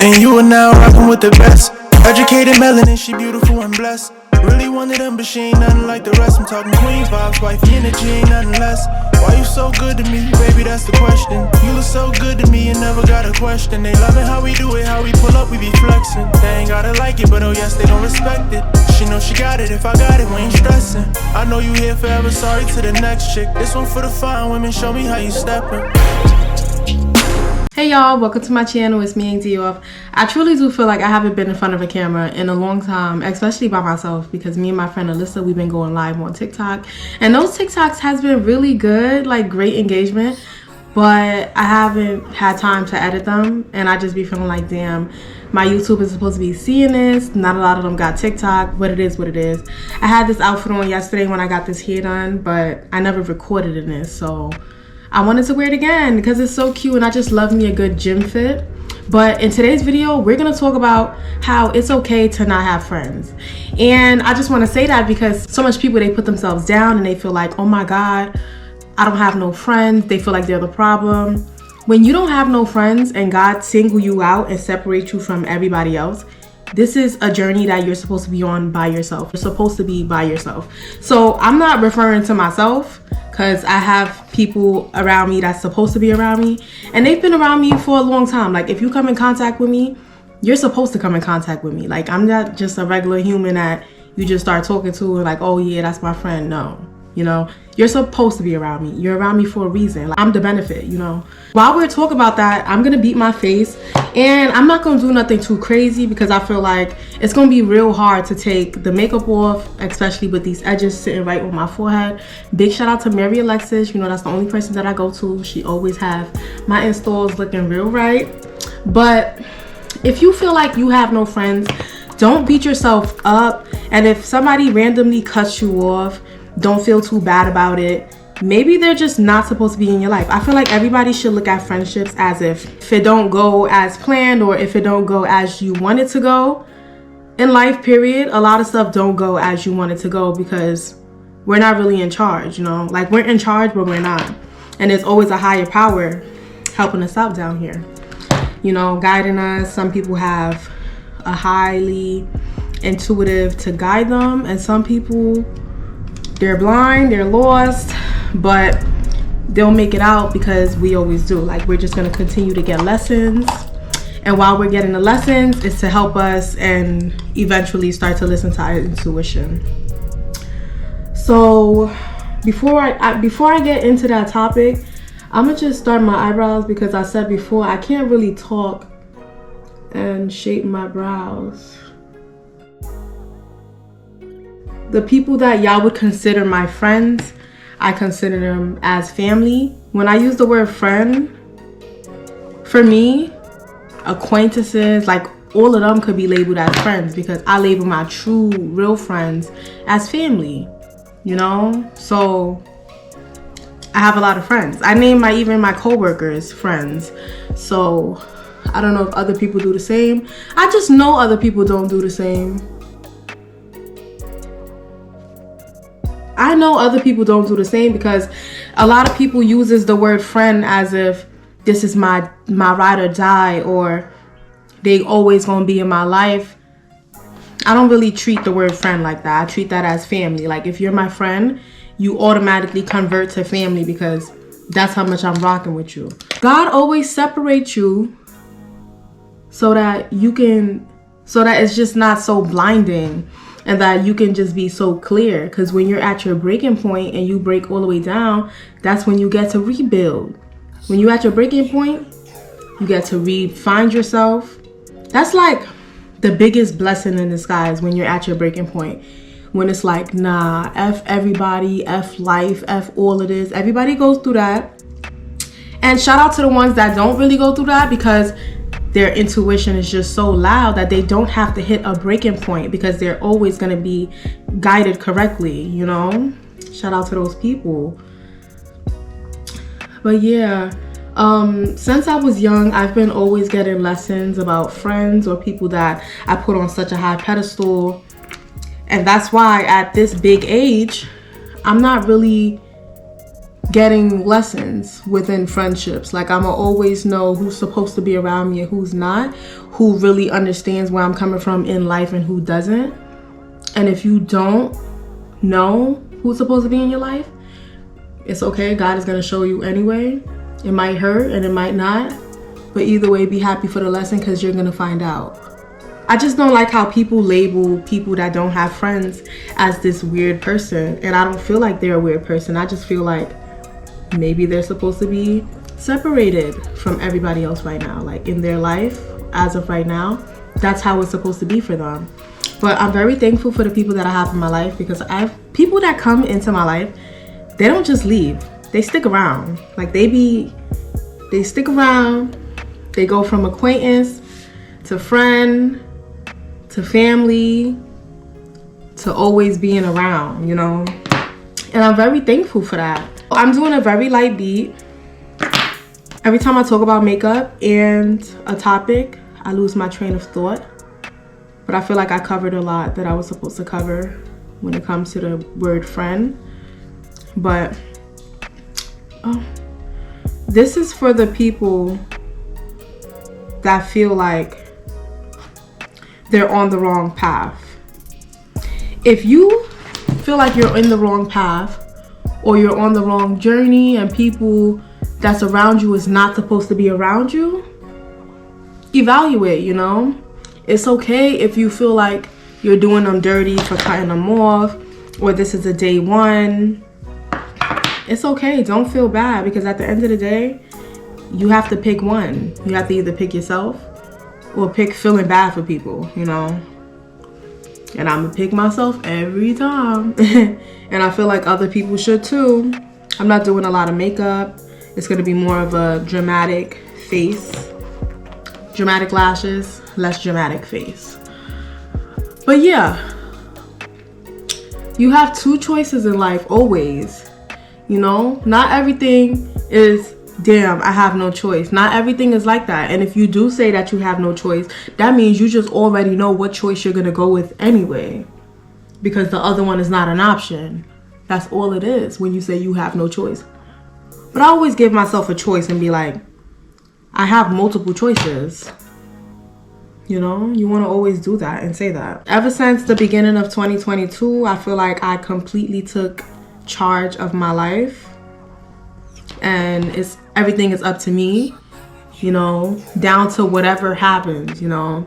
And you are now rocking with the best. Educated melanin, she beautiful and blessed. Really one of them, but she ain't nothing like the rest. I'm talking queen vibes, wifey energy, ain't nothing less. Why you so good to me, baby, that's the question. You look so good to me, you never got a question. They loving how we do it, how we pull up, we be flexing. They ain't gotta like it, but oh yes, they don't respect it. She know she got it, if I got it, we ain't stressing. I know you here forever, sorry to the next chick. This one for the fine women, show me how you steppin'. Hey y'all, welcome to my channel. It's me, Dior. I truly do feel like I haven't been in front of a camera in a long time, especially by myself, because me and my friend Alyssa, we've been going live on TikTok, and those TikToks has been really good, like great engagement, but I haven't had time to edit them, and I just be feeling like, damn, my YouTube is supposed to be seeing this. Not a lot of them got TikTok, but it is what it is. I had this outfit on yesterday when I got this hair done, but I never recorded in this, so I wanted to wear it again because it's so cute and I just love me a good gym fit. But in today's video, we're gonna talk about how it's okay to not have friends. And I just wanna say that because so much people, they put themselves down and they feel like, oh my God, I don't have no friends. They feel like they're the problem. When you don't have no friends and God single you out and separate you from everybody else, this is a journey that you're supposed to be on by yourself. You're supposed to be by yourself. So I'm not referring to myself because I have people around me that's supposed to be around me. And they've been around me for a long time. Like if you come in contact with me, you're supposed to come in contact with me. Like I'm not just a regular human that you just start talking to and like, oh yeah, that's my friend. No, you know, you're supposed to be around me. You're around me for a reason. Like, I'm the benefit, you know. While we're talking about that, I'm gonna beat my face and I'm not gonna do nothing too crazy because I feel like it's gonna be real hard to take the makeup off, especially with these edges sitting right on my forehead. Big shout out to Mary Alexis. You know, that's the only person that I go to. She always have my installs looking real right. But if you feel like you have no friends, don't beat yourself up. And if somebody randomly cuts you off, don't feel too bad about it. Maybe they're just not supposed to be in your life. I feel like everybody should look at friendships as if it don't go as planned or if it don't go as you want it to go in life, period. A lot of stuff don't go as you want it to go because we're not really in charge, you know? Like we're in charge, but we're not. And there's always a higher power helping us out down here, you know, guiding us. Some people have a highly intuitive to guide them, and some people, they're blind, they're lost, but they'll make it out because we always do. Like we're just gonna continue to get lessons, and while we're getting the lessons, it's to help us and eventually start to listen to our intuition. So before I get into that topic, I'm gonna just start my eyebrows because I said before I can't really talk and shape my brows. The people that y'all would consider my friends, I consider them as family. When I use the word friend, for me, acquaintances, like all of them could be labeled as friends because I label my true, real friends as family, you know? So I have a lot of friends. I name even my coworkers friends. So I don't know if other people do the same. I just know other people don't do the same. I know other people don't do the same because a lot of people uses the word friend as if this is my ride or die, or they always gonna be in my life. I don't really treat the word friend like that. I treat that as family. Like if you're my friend, you automatically convert to family because that's how much I'm rocking with you. God always separates you so that it's just not so blinding. And that you can just be so clear. Because when you're at your breaking point and you break all the way down, that's when you get to rebuild. When you're at your breaking point, you get to find yourself. That's like the biggest blessing in disguise when you're at your breaking point. When it's like, nah, F everybody, F life, F all of this. Everybody goes through that. And shout out to the ones that don't really go through that because their intuition is just so loud that they don't have to hit a breaking point because they're always going to be guided correctly, you know? Shout out to those people. But yeah, since I was young, I've been always getting lessons about friends or people that I put on such a high pedestal. And that's why at this big age, I'm not really getting lessons within friendships. Like, I'ma always know who's supposed to be around me and who's not, who really understands where I'm coming from in life and who doesn't. And if you don't know who's supposed to be in your life, it's okay. God is gonna show you anyway. It might hurt and it might not, but either way, be happy for the lesson, because you're gonna find out. I just don't like how people label people that don't have friends as this weird person. And I don't feel like they're a weird person. I just feel like maybe they're supposed to be separated from everybody else right now. Like, in their life, as of right now, that's how it's supposed to be for them. But I'm very thankful for the people that I have in my life, because people that come into my life, they don't just leave. They stick around. Like, they stick around. They go from acquaintance to friend to family to always being around, you know? And I'm very thankful for that. I'm doing a very light beat. Every time I talk about makeup and a topic, I lose my train of thought. But I feel like I covered a lot that I was supposed to cover when it comes to the word friend. But this is for the people that feel like they're on the wrong path. If you feel like you're in the wrong path, or you're on the wrong journey, and people that's around you is not supposed to be around you, evaluate, you know? It's okay if you feel like you're doing them dirty for cutting them off, or this is a day one. It's okay. Don't feel bad, because at the end of the day, you have to pick one. You have to either pick yourself or pick feeling bad for people, you know? And I'm gonna pick myself every time. And I feel like other people should too. I'm not doing a lot of makeup. It's gonna be more of a dramatic face. Dramatic lashes, less dramatic face. But yeah, you have two choices in life always. You know, not everything is, damn, I have no choice. Not everything is like that. And if you do say that you have no choice, that means you just already know what choice you're gonna go with anyway, because the other one is not an option. That's all it is when you say you have no choice. But I always give myself a choice and be like, I have multiple choices. You know, you want to always do that and say that. Ever since the beginning of 2022, I feel like I completely took charge of my life, and everything is up to me, you know, down to whatever happens. You know,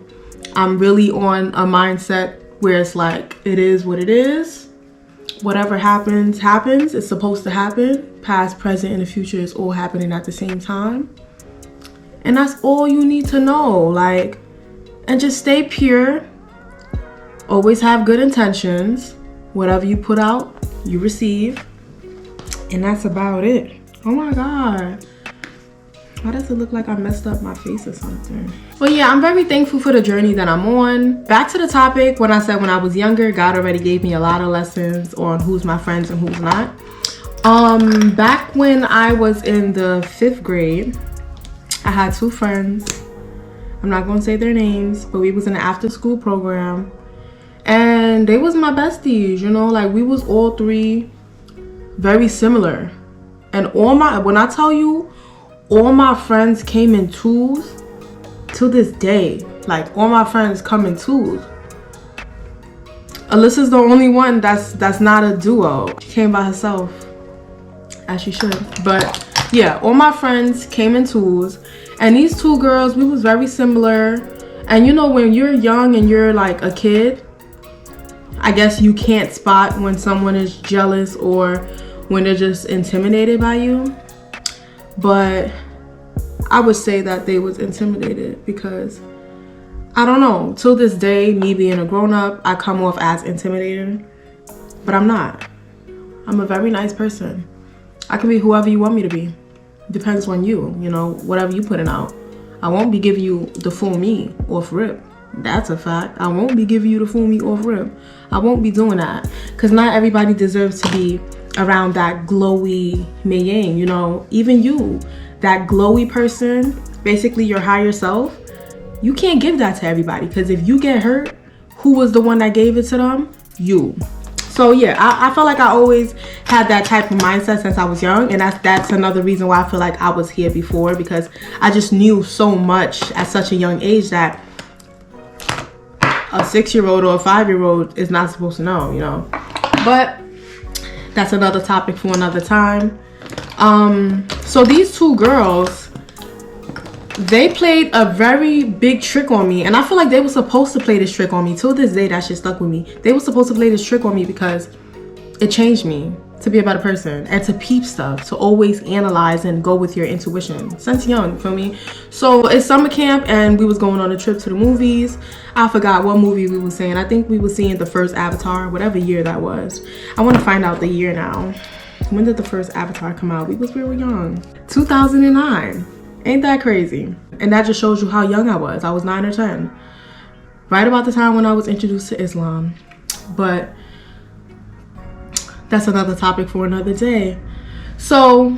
I'm really on a mindset where it's like, it is what it is. Whatever happens, happens. It's supposed to happen. Past, present, and the future is all happening at the same time. And that's all you need to know. Like, and just stay pure. Always have good intentions. Whatever you put out, you receive. And that's about it. Oh my God. Why does it look like I messed up my face or something? But yeah, I'm very thankful for the journey that I'm on. Back to the topic, when I said when I was younger, God already gave me a lot of lessons on who's my friends and who's not. Back when I was in the 5th grade, I had 2 friends. I'm not gonna say their names, but we was in an after school program. And they was my besties, you know, like we was all 3 very similar. And when I tell you, all my friends came in 2s to this day. Like, all my friends come in 2s. Alyssa's the only one that's not a duo. She came by herself, as she should. But yeah, all my friends came in 2s. And these 2 girls, we was very similar. And you know, when you're young and you're like a kid, I guess you can't spot when someone is jealous or when they're just intimidated by you. But I would say that they was intimidated, because I don't know, till this day, me being a grown-up, I come off as intimidated, but I'm not. I'm a very nice person. I can be whoever you want me to be. Depends on you, you know, whatever you putting out. I won't be giving you the full me off rip. That's a fact. I won't be giving you the full me off rip. I won't be doing that, because not everybody deserves to be around that glowy Mayang, you know. Even you, that glowy person, basically your higher self, you can't give that to everybody, because if you get hurt, who was the one that gave it to them? You. So yeah, I felt like I always had that type of mindset since I was young, and that's another reason why I feel like I was here before, because I just knew so much at such a young age that a 6-year-old or a 5-year-old is not supposed to know, you know. But that's another topic for another time. So these two girls, they played a very big trick on me, and I feel like they were supposed to play this trick on me. Till this day, that shit stuck with me. They were supposed to play this trick on me because it changed me to be a better person and to peep stuff, to always analyze and go with your intuition since young, feel me? So it's summer camp and we was going on a trip to the movies. I forgot what movie we were seeing. I think we were seeing the first Avatar, whatever year that was. I want to find out the year now. When did the first Avatar come out? We were young. 2009. Ain't that crazy? And that just shows you how young I was. I was 9 or 10. Right about the time when I was introduced to Islam. But that's another topic for another day. So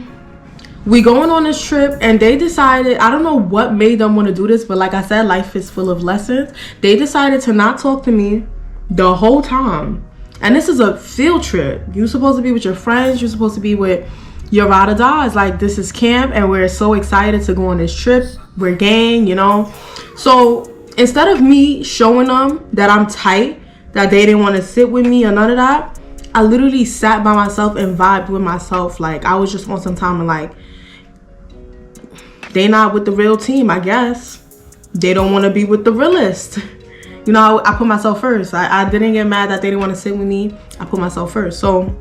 we going on this trip and they decided, I don't know what made them want to do this, but like I said, life is full of lessons. They decided to not talk to me the whole time. And this is a field trip. You're supposed to be with your friends. You're supposed to be with your ride or die. It's like, this is camp and we're so excited to go on this trip. We're gang, you know. So instead of me showing them that I'm tight, that they didn't want to sit with me or none of that, I literally sat by myself and vibed with myself. Like, I was just on some time and like, they not with the real team, I guess. They don't want to be with the realest. You know, I put myself first. I didn't get mad that they didn't want to sit with me. I put myself first. So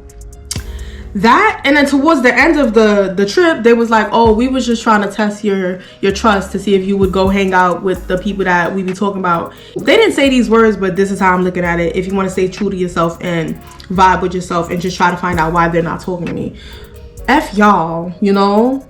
that, and then towards the end of the trip, they was like, oh, we was just trying to test your trust to see if you would go hang out with the people that we be talking about. They didn't say these words, but this is how I'm looking at it. If you want to stay true to yourself and vibe with yourself and just try to find out why they're not talking to me. F y'all, you know?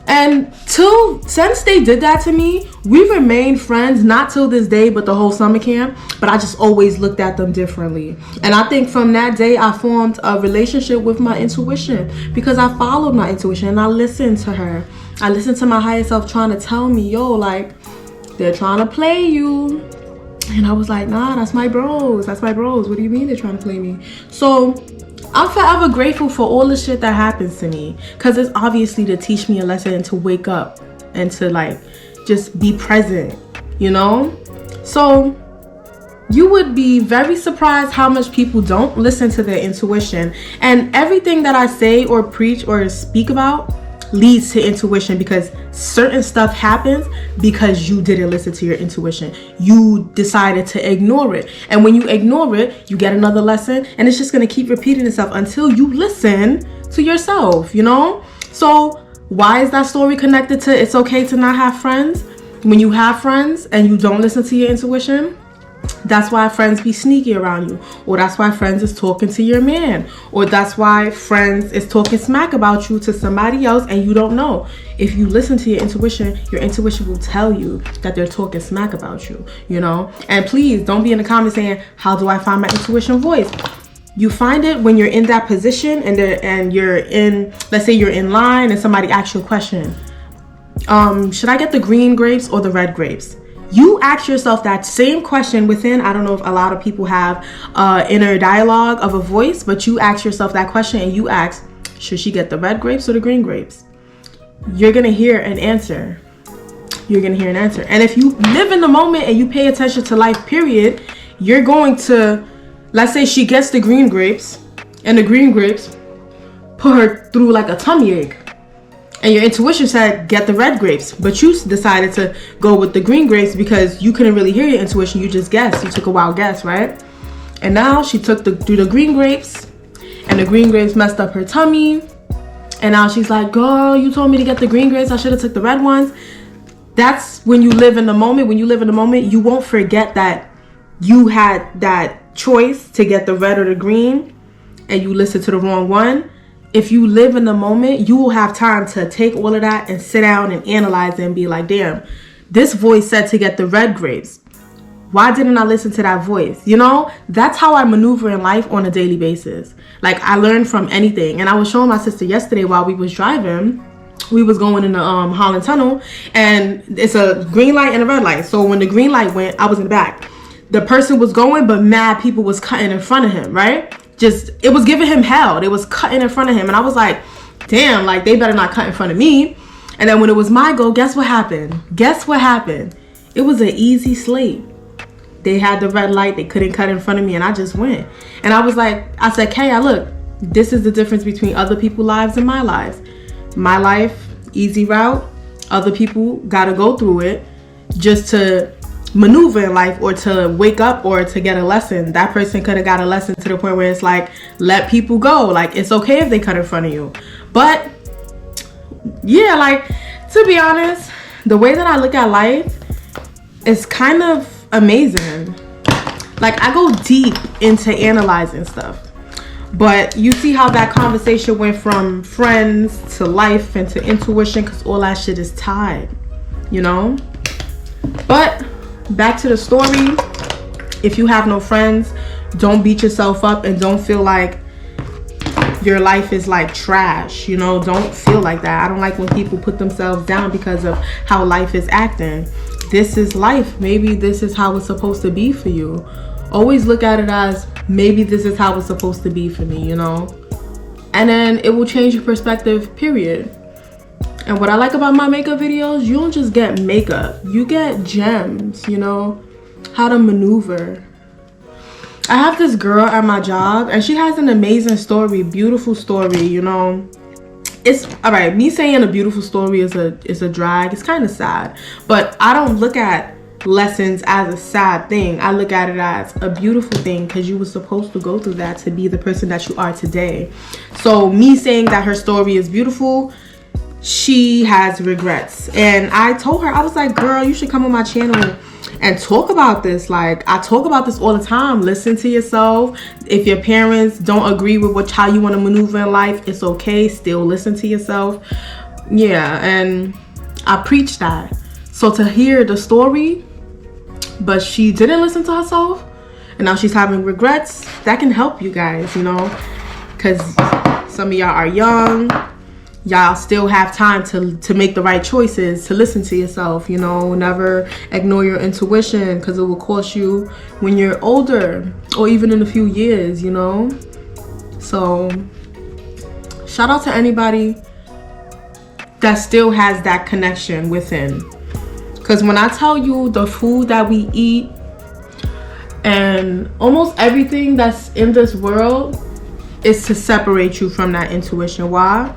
And since they did that to me, we remained friends, not till this day, but the whole summer camp. But I just always looked at them differently. And I think from that day, I formed a relationship with my intuition because I followed my intuition and I listened to her. I listened to my higher self trying to tell me, yo, like, they're trying to play you. And I was like, nah, that's my bros. That's my bros. What do you mean they're trying to play me? So I'm forever grateful for all the shit that happens to me, because it's obviously to teach me a lesson and to wake up and to like just be present, you know? So you would be very surprised how much people don't listen to their intuition, and everything that I say or preach or speak about leads to intuition, because certain stuff happens because you didn't listen to your intuition. You decided to ignore it, and when you ignore it, you get another lesson, and it's just going to keep repeating itself until you listen to yourself, you know? So why is that story connected to it's okay to not have friends? When you have friends and you don't listen to your intuition, that's why friends be sneaky around you, or that's why friends is talking to your man, or that's why friends is talking smack about you to somebody else and you don't know. If you listen to your intuition will tell you that they're talking smack about you, you know? And please don't be in the comments saying, how do I find my intuition voice? You find it when you're in that position and you're in, let's say you're in line and somebody asks you a question. Should I get the green grapes or the red grapes? You ask yourself that same question within, I don't know if a lot of people have inner dialogue of a voice, but you ask yourself that question and you ask, should she get the red grapes or the green grapes? You're going to hear an answer. You're going to hear an answer. And if you live in the moment and you pay attention to life, period, you're going to, let's say she gets the green grapes and the green grapes put her through like a tummy ache. And your intuition said, get the red grapes. But you decided to go with the green grapes because you couldn't really hear your intuition. You just guessed. You took a wild guess, right? And now she took the green grapes. And the green grapes messed up her tummy. And now she's like, girl, you told me to get the green grapes. I should have took the red ones. That's when you live in the moment. When you live in the moment, you won't forget that you had that choice to get the red or the green. And you listened to the wrong one. If you live in the moment, you will have time to take all of that and sit down and analyze it and be like, damn, this voice said to get the red grapes. Why didn't I listen to that voice? You know, that's how I maneuver in life on a daily basis. Like, I learn from anything. And I was showing my sister yesterday while we was driving. We was going in the Holland Tunnel, and it's a green light and a red light. So when the green light went, I was in the back. The person was going, but mad people was cutting in front of him, right? it was giving him hell. They was cutting in front of him. And I was like, damn, like, they better not cut in front of me. And then when it was my go, guess what happened? It was an easy slate. They had the red light. They couldn't cut in front of me, and I just went. And I said, Kay, look, this is the difference between other people's lives and my life. My life, easy route. Other people got to go through it just to maneuver in life, or to wake up, or to get a lesson. That person could have got a lesson to the point where it's like, let people go. Like, it's okay if they cut in front of you. But yeah, like, to be honest, the way that I look at life is kind of amazing. Like, I go deep into analyzing stuff. But you see how that conversation went from friends to life and to intuition, because all that shit is tied, you know? But back to the story. If you have no friends, don't beat yourself up and don't feel like your life is like trash, you know? Don't feel like that. I don't like when people put themselves down because of how life is acting. This is life. Maybe this is how it's supposed to be for you. Always look at it as, maybe this is how it's supposed to be for me, you know? And then it will change your perspective, period. And what I like about my makeup videos, you don't just get makeup. You get gems, you know? How to maneuver. I have this girl at my job, and she has an amazing story, beautiful story, you know? It's all right. Me saying a beautiful story is a drag. It's kind of sad, but I don't look at lessons as a sad thing. I look at it as a beautiful thing, because you were supposed to go through that to be the person that you are today. So me saying that her story is beautiful, she has regrets. And I told her, I was like, girl, you should come on my channel and talk about this. Like, I talk about this all the time. Listen to yourself. If your parents don't agree with how you want to maneuver in life, it's okay. Still listen to yourself. Yeah, and I preach that. So to hear the story, but she didn't listen to herself, and now she's having regrets, that can help you guys, you know? Because some of y'all are young. Y'all still have time to make the right choices, to listen to yourself, you know? Never ignore your intuition, because it will cost you when you're older, or even in a few years, you know? So shout out to anybody that still has that connection within. Because when I tell you the food that we eat and almost everything that's in this world is to separate you from that intuition. Why?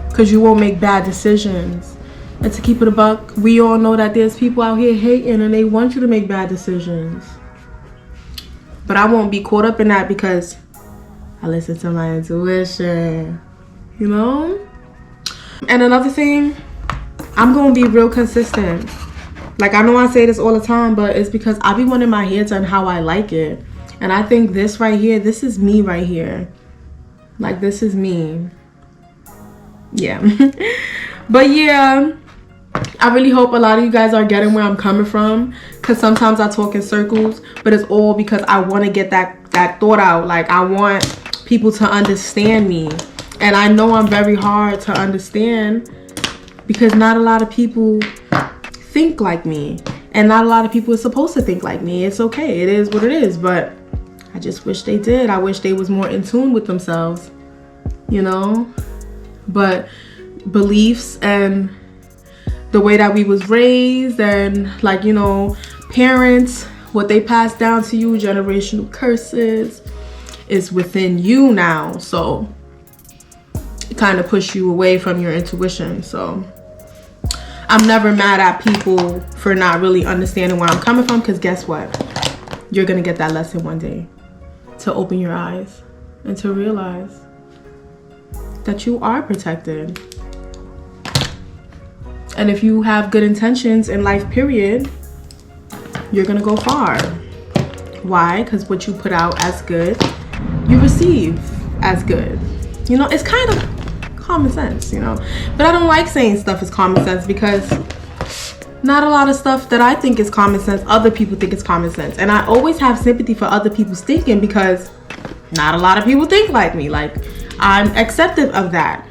Because you won't make bad decisions. And to keep it a buck, we all know that there's people out here hating and they want you to make bad decisions. But I won't be caught up in that, because I listen to my intuition, you know? And another thing, I'm going to be real consistent. Like, I know I say this all the time, but it's because I be wanting my hair done how I like it. And I think this right here, this is me right here. Like, this is me. Yeah. But yeah, I really hope a lot of you guys are getting where I'm coming from, because sometimes I talk in circles, but it's all because I want to get that thought out. Like, I want people to understand me. And I know I'm very hard to understand, because not a lot of people think like me, and not a lot of people are supposed to think like me. It's okay. It is what it is. But I just wish they did. I wish they was more in tune with themselves, you know? But beliefs and the way that we was raised, and, like, you know, parents, what they passed down to you, generational curses, is within you now. So it kind of push you away from your intuition. So I'm never mad at people for not really understanding where I'm coming from, because guess what? You're gonna get that lesson one day, to open your eyes and to realize that you are protected. And if you have good intentions in life, period, you're gonna go far. Why? Because what you put out as good, you receive as good. You know, it's kind of common sense, you know? But I don't like saying stuff is common sense, because not a lot of stuff that I think is common sense, other people think it's common sense. And I always have sympathy for other people's thinking, because not a lot of people think like me. Like, I'm accepting of that.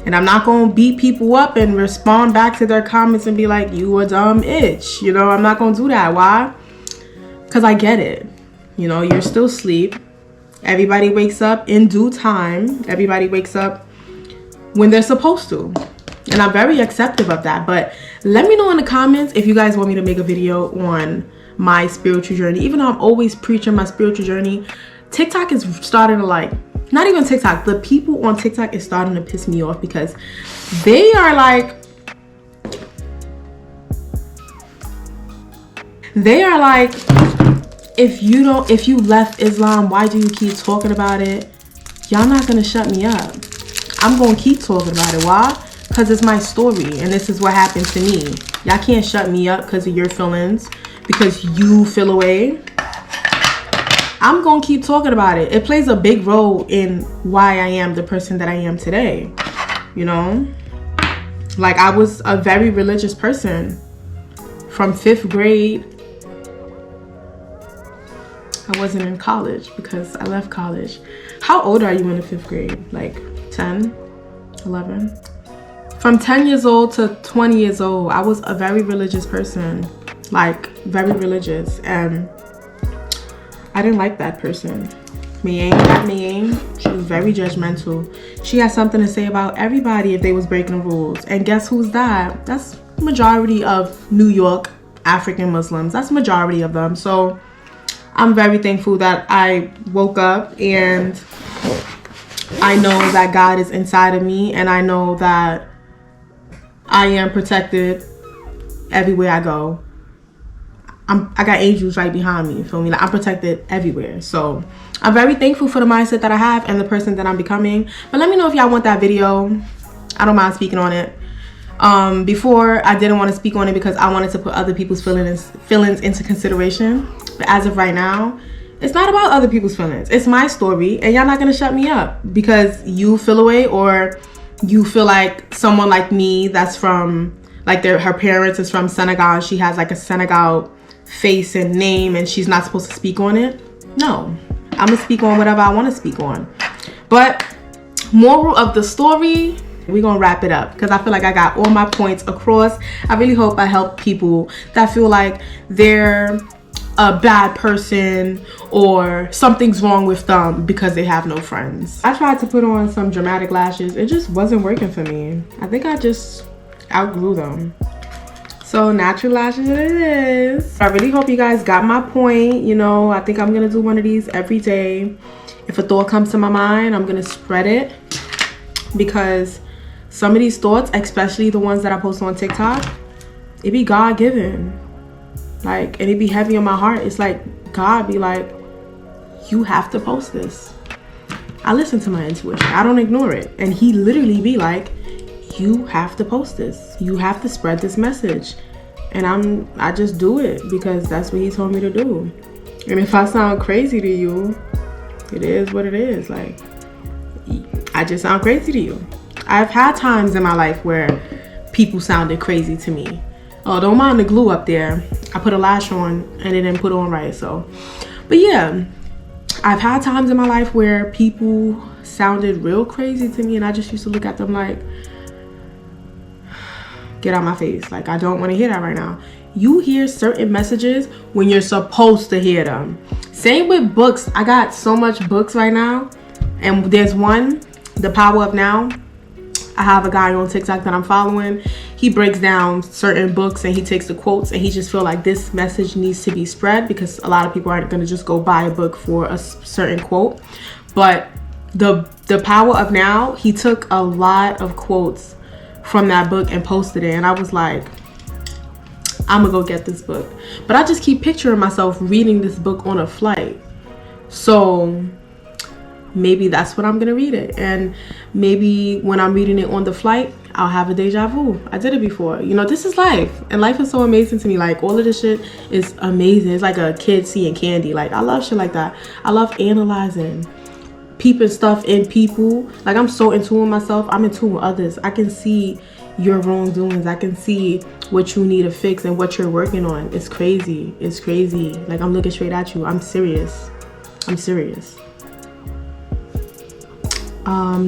And I'm not going to beat people up and respond back to their comments and be like, you a dumb itch. You know, I'm not going to do that. Why? Because I get it. You know, you're still asleep. Everybody wakes up in due time. Everybody wakes up when they're supposed to. And I'm very accepting of that. But let me know in the comments if you guys want me to make a video on my spiritual journey. Even though I'm always preaching my spiritual journey, TikTok is starting to like, not even TikTok, the people on TikTok is starting to piss me off because they are like, if you left Islam, why do you keep talking about it? Y'all not gonna shut me up. I'm gonna keep talking about it. Why? Because it's my story and this is what happened to me. Y'all can't shut me up because of your feelings, because you feel away. I'm gonna keep talking about it. It plays a big role in why I am the person that I am today. You know? Like, I was a very religious person from 5th grade. I wasn't in college because I left college. How old are you in the 5th grade? Like 10, 11? From 10 years old to 20 years old, I was a very religious person. Like, very religious. And I didn't like that person. Miang, she was very judgmental. She had something to say about everybody if they was breaking the rules. And guess who's that? That's the majority of New York African Muslims. That's the majority of them. So I'm very thankful that I woke up and I know that God is inside of me, and I know that I am protected everywhere I go. I got angels right behind me, you feel me? Like, I'm protected everywhere. So I'm very thankful for the mindset that I have and the person that I'm becoming. But let me know if y'all want that video. I don't mind speaking on it. Before, I didn't want to speak on it because I wanted to put other people's feelings into consideration. But as of right now, it's not about other people's feelings. It's my story, and y'all not gonna shut me up because you feel away, or you feel like someone like me that's from, like, her parents is from Senegal and she has like a Senegal face and name and she's not supposed to speak on it. No, I'm gonna speak on whatever I want to speak on. But moral of the story, we're gonna wrap it up because I feel like I got all my points across. I really hope I help people that feel like they're a bad person or something's wrong with them because they have no friends. I tried to put on some dramatic lashes. It just wasn't working for me. I think I just outgrew them. So natural lashes it is. I really hope you guys got my point. You know, I think I'm gonna do one of these every day. If a thought comes to my mind, I'm gonna spread it, because some of these thoughts, especially the ones that I post on TikTok, it be God-given. Like, and it be heavy on my heart. It's like God be like, you have to post this. I listen to my intuition. I don't ignore it. And he literally be like, you have to post this. You have to spread this message. And I just do it because that's what he told me to do. And if I sound crazy to you, it is what it is. Like, I just sound crazy to you. I've had times in my life where people sounded crazy to me. Oh, don't mind the glue up there. I put a lash on and it didn't put on right. So, but yeah, I've had times in my life where people sounded real crazy to me, and I just used to look at them like, get out my face. Like, I don't want to hear that right now. You hear certain messages when you're supposed to hear them. Same with books. I got so much books right now, and there's one, The Power of Now. I have a guy on TikTok that I'm following. He breaks down certain books and he takes the quotes, and he just feel like this message needs to be spread because a lot of people aren't going to just go buy a book for a certain quote. But the Power of Now, he took a lot of quotes from that book and posted it, and I was like, I'm gonna go get this book. But I just keep picturing myself reading this book on a flight. So maybe that's what I'm gonna read it, and maybe when I'm reading it on the flight, I'll have a deja vu. I did it before. You know, this is life, and life is so amazing to me. Like, all of this shit is amazing. It's like a kid seeing candy. Like, I love shit like that. I love analyzing, peeping stuff in people. Like, I'm so in tune with myself. I'm in tune with others. I can see your wrongdoings. I can see what you need to fix and what you're working on. It's crazy. It's crazy. Like, I'm looking straight at you. I'm serious. I'm serious.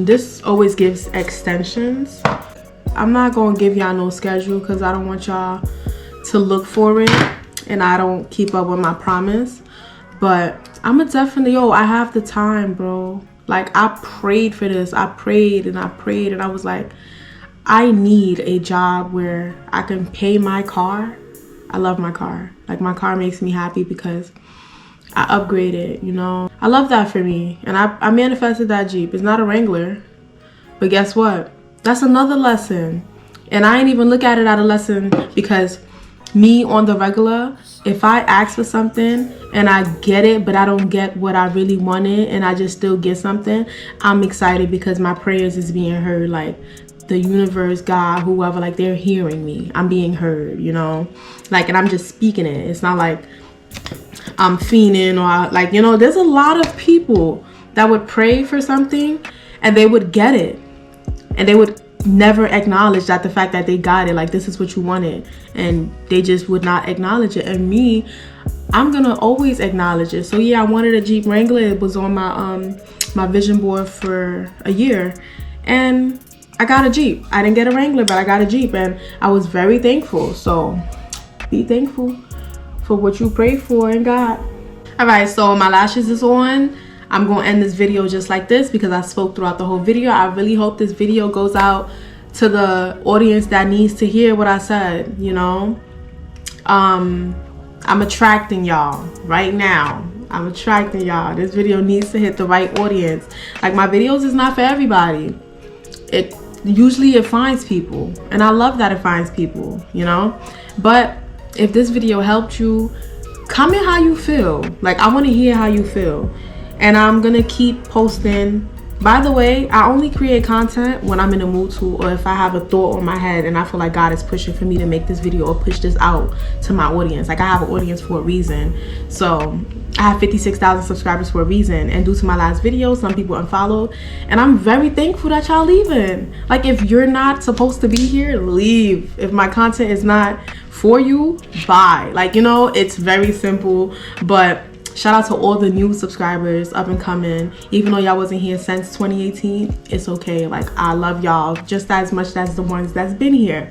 This always gives extensions. I'm not gonna give y'all no schedule because I don't want y'all to look for it, and I don't keep up with my promise. But I'm a definitely, I have the time, bro. Like, I prayed for this. I prayed and I prayed, and I was like, I need a job where I can pay my car. I love my car. Like, my car makes me happy because I upgraded, you know. I love that for me. And I manifested that Jeep. It's not a Wrangler. But guess what? That's another lesson. And I ain't even look at it as a lesson, because me on the regular, if I ask for something and I get it, but I don't get what I really wanted, and I just still get something, I'm excited because my prayers is being heard. Like, the universe, God, whoever, like, they're hearing me. I'm being heard, you know. Like, and I'm just speaking it. It's not like I'm fiending or like, you know, there's a lot of people that would pray for something and they would get it, and they would never acknowledge that the fact that they got it, like, this is what you wanted, and they just would not acknowledge it. And me, I'm gonna always acknowledge it. So yeah, I wanted a Jeep Wrangler. It was on my my vision board for a year, and I got a Jeep. I didn't get a Wrangler, but I got a Jeep, and I was very thankful. So be thankful for what you pray for in God. All right, so my lashes is on. I'm gonna end this video just like this because I spoke throughout the whole video. I really hope this video goes out to the audience that needs to hear what I said, you know. I'm attracting y'all right now. I'm attracting y'all. This video needs to hit the right audience. Like, my videos is not for everybody. It usually finds people, and I love that it finds people, you know. But if this video helped you, comment how you feel. Like, I want to hear how you feel. And I'm gonna keep posting. By the way, I only create content when I'm in a mood to, or if I have a thought on my head and I feel like God is pushing for me to make this video or push this out to my audience. Like, I have an audience for a reason. So I have 56,000 subscribers for a reason, and due to my last video, some people unfollowed, and I'm very thankful that y'all leaving. Like, if you're not supposed to be here, leave. If my content is not for you, bye. Like, you know, it's very simple. But shout out to all the new subscribers, up and coming. Even though y'all wasn't here since 2018, it's okay. Like, I love y'all just as much as the ones that's been here.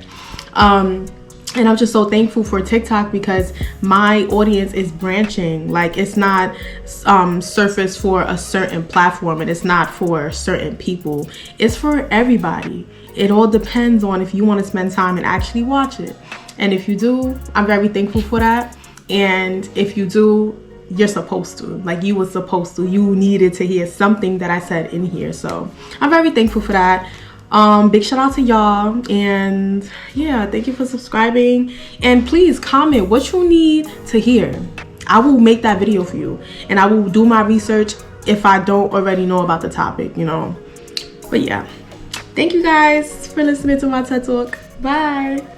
And I'm just so thankful for TikTok because my audience is branching. Like, it's not surfaced for a certain platform, and it's not for certain people. It's for everybody. It all depends on if you want to spend time and actually watch it. And if you do, I'm very thankful for that. And if you do, you're supposed to. Like, you were supposed to. You needed to hear something that I said in here. So I'm very thankful for that. Big shout out to y'all, and yeah, thank you for subscribing. And please comment what you need to hear. I will make that video for you, and I will do my research if I don't already know about the topic, you know. But yeah, thank you guys for listening to my TED Talk. Bye.